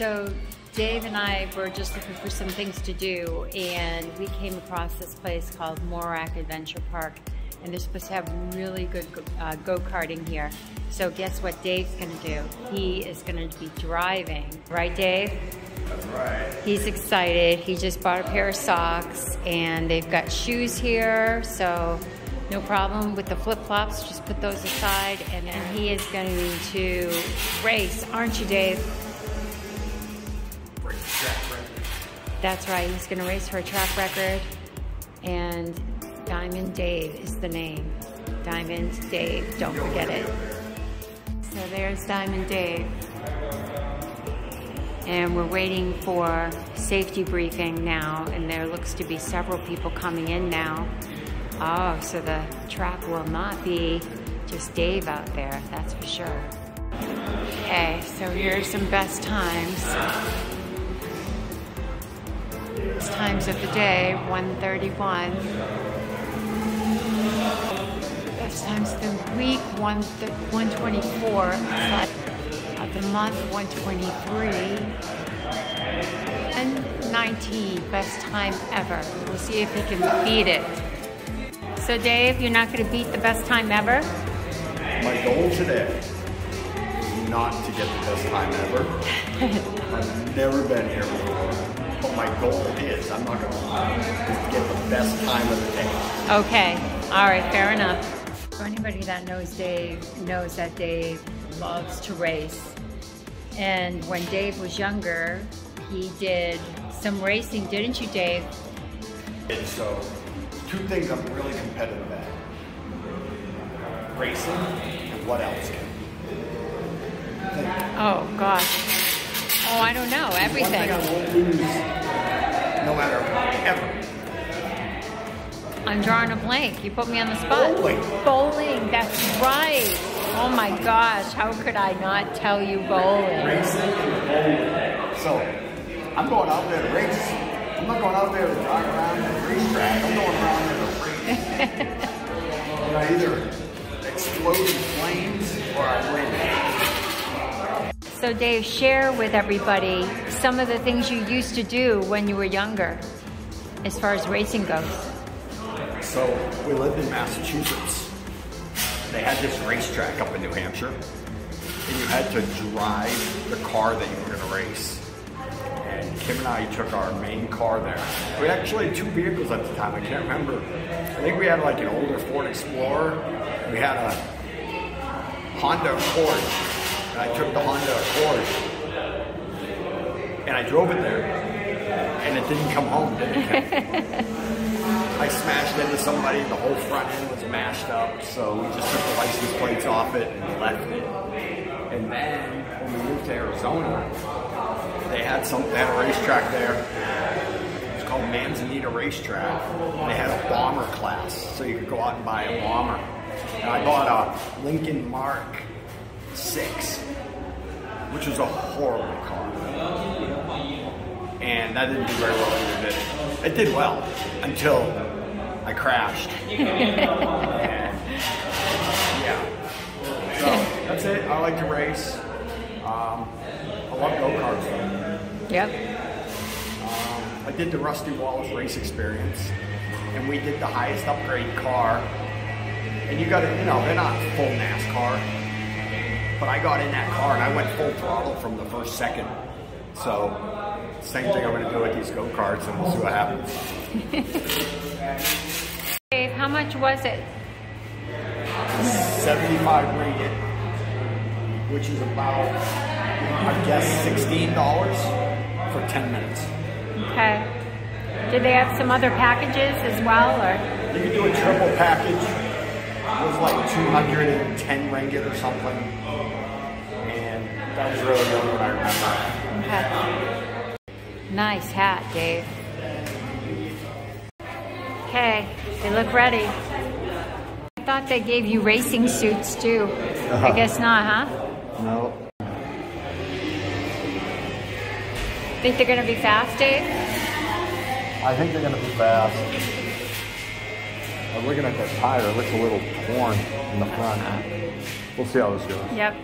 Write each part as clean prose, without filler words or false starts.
So Dave and I were just looking for some things to do, and we came across this place called Morac Adventure Park, and they're supposed to have really good go-karting here. So guess what Dave's gonna do? He is gonna be driving. Right, Dave? That's right. He's excited. He just bought a pair of socks, and they've got shoes here, so no problem with the flip-flops. Just put those aside, and then he is going to race, aren't you, Dave? Break the track record. That's right. He's going to race for a track record, and Diamond Dave is the name. Diamond Dave, don't forget it. So there's Diamond Dave. And we're waiting for safety briefing now, and there looks to be several people coming in now. Oh, so the track will not be just Dave out there, that's for sure. Okay, so here's some best times. Best times of the day, 1:31. Best times of the week, 1:24. Of the month, 1:23. And 19, best time ever. We'll see if he can beat it. So Dave, you're not going to beat the best time ever? My goal today is not to get the best time ever. I've never been here before. But my goal is, I'm not going to get the best time of the day. Okay. All right. Fair enough. For anybody that knows Dave, knows that Dave loves to race. And when Dave was younger, he did some racing, didn't you, Dave? And so, two things I'm really competitive at. Racing and what else? Oh, gosh. Oh, I don't know. Everything. One thing I won't lose, no matter ever. I'm drawing a blank. You put me on the spot. Bowling. Bowling, that's right. Oh my gosh, how could I not tell you bowling? Racing and bowling. So, I'm going out there to race. I'm not going out there to drive around the racetrack. I'm going around there to race. And I either explode in flames or I win. So Dave, share with everybody some of the things you used to do when you were younger, as far as racing goes. So, we lived in Massachusetts. They had this racetrack up in New Hampshire, and you had to drive the car that you were going to race. And Kim and I took our main car there. We actually had two vehicles at the time, I can't remember. I think we had like an older Ford Explorer. We had a Honda Accord, and I took the Honda Accord, and I drove it there, and it didn't come home, did it, Kim? I smashed into somebody, the whole front end was mashed up, so we just took the license plates off it and left it. And then when we moved to Arizona, they had a racetrack there. It's called Manzanita Racetrack. And they had a bomber class, so you could go out and buy a bomber. And I bought a Lincoln Mark 6, which was a horrible car. And that didn't do very well either, did it? It did well until I crashed. And, yeah. So that's it. I like to race. I love go-karts. Yep. I did the Rusty Wallace race experience, and we did the highest upgrade car. And you got to, you know, they're not full NASCAR, but I got in that car and I went full throttle from the first second. So. Same thing I'm going to do with these go-karts, and we'll see what happens. Dave, how much was it? 75 ringgit, which is about, I guess, $16 for 10 minutes. Okay. Did they have some other packages as well, or? You could do a triple package. It was like 210 ringgit or something. And that was really the only one I remember. Okay. Nice hat, Dave. Okay, they look ready. I thought they gave you racing suits too. I guess not, huh? No. Think they're gonna be fast, Dave? I think they're gonna be fast. I'm looking at that tire, it looks a little torn in the front. We'll see how this goes. Yep.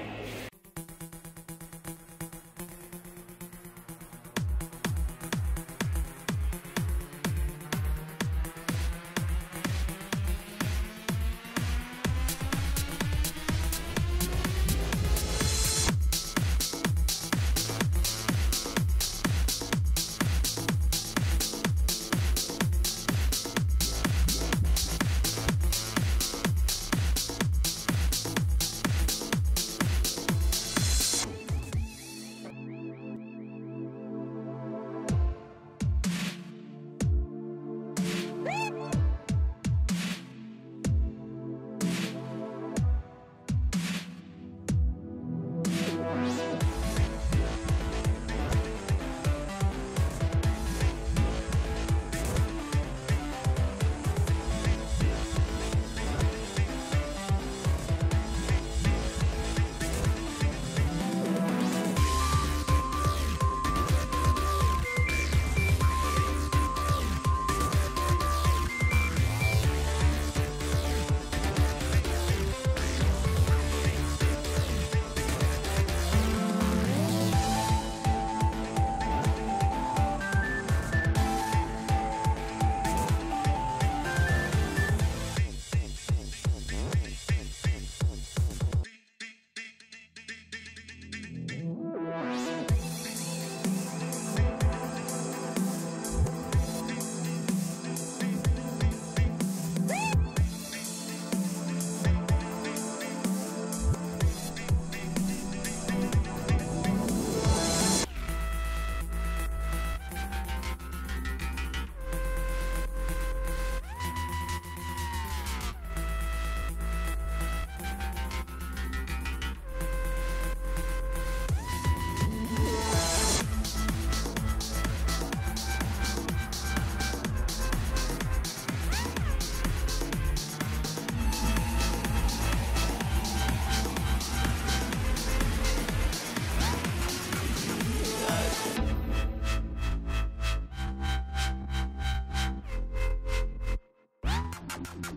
All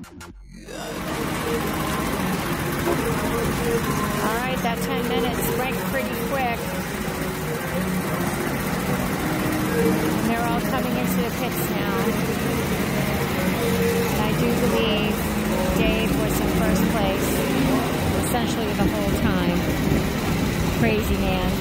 right, that 10 minutes went pretty quick. And they're all coming into the pits now. And I do believe Dave was in first place essentially the whole time. Crazy man.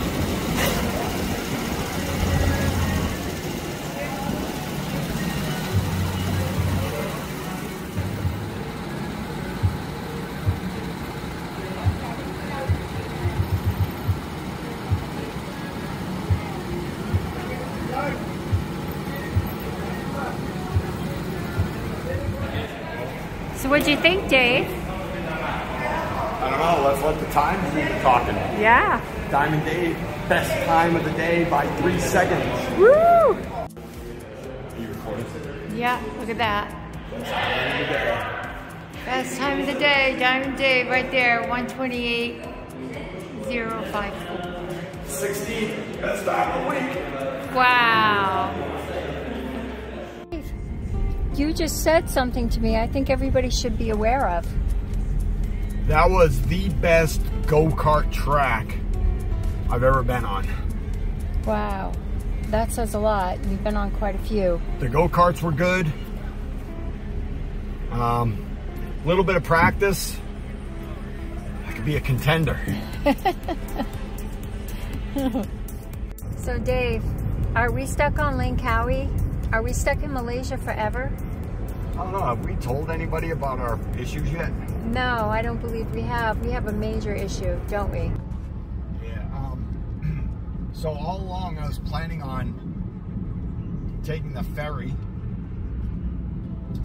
So what'd you think, Dave? I don't know, let's let the time do the talking. Yeah. Diamond Dave, best time of the day by 3 seconds. Woo! Are you recording? Yeah, look at that. Best time of the day. Best time of the day, Diamond Dave right there, 128.054. 16th, best time of the week. Wow. You just said something to me I think everybody should be aware of. That was the best go-kart track I've ever been on. Wow. That says a lot. You've been on quite a few. The go-karts were good. Little bit of practice. I could be a contender. So Dave, are we stuck on Langkawi? Are we stuck in Malaysia forever? I don't know, have we told anybody about our issues yet? No, I don't believe we have. We have a major issue, don't we? Yeah, so all along I was planning on taking the ferry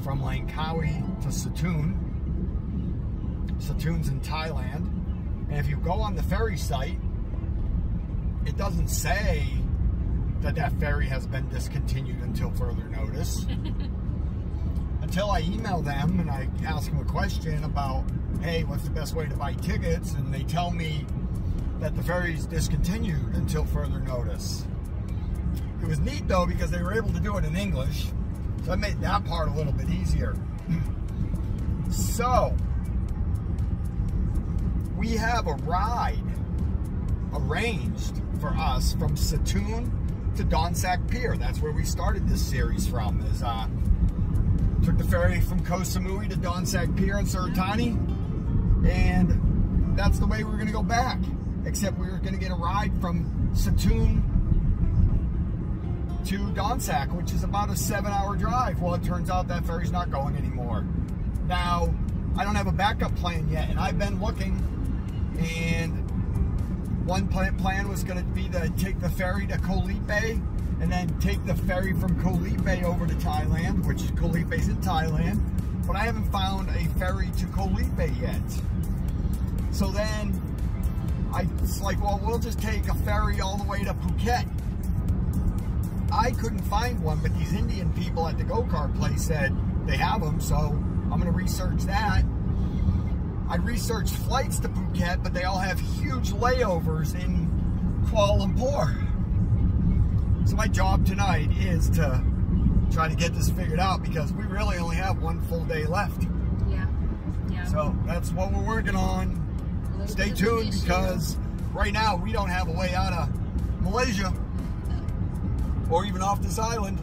from Langkawi to Satoon. Satoon's in Thailand. And if you go on the ferry site, it doesn't say that that ferry has been discontinued until further notice. Until I email them and I ask them a question about, hey, what's the best way to buy tickets? And they tell me that the ferry's discontinued until further notice. It was neat though because they were able to do it in English, so that made that part a little bit easier. So, we have a ride arranged for us from Satoon to Donsak Pier. That's where we started this series from. Took the ferry from Koh Samui to Donsak Pier in Suratani, and that's the way we were going to go back. Except we were going to get a ride from Satoon to Donsak, which is about a 7-hour drive. Well, it turns out that ferry's not going anymore. Now, I don't have a backup plan yet, and I've been looking, and one plan was going to be to take the ferry to Koh Lipe, and then take the ferry from Koh Lipe over to Thailand, which is Koh Lipe's in Thailand, but I haven't found a ferry to Koh Lipe yet. So then, I was like, well, we'll just take a ferry all the way to Phuket. I couldn't find one, but these Indian people at the go-kart place said they have them, so I'm going to research that. I researched flights to Phuket, but they all have huge layovers in Kuala Lumpur. So my job tonight is to try to get this figured out because we really only have one full day left. Yeah. So that's what we're working on. Stay tuned because right now we don't have a way out of Malaysia or even off this island.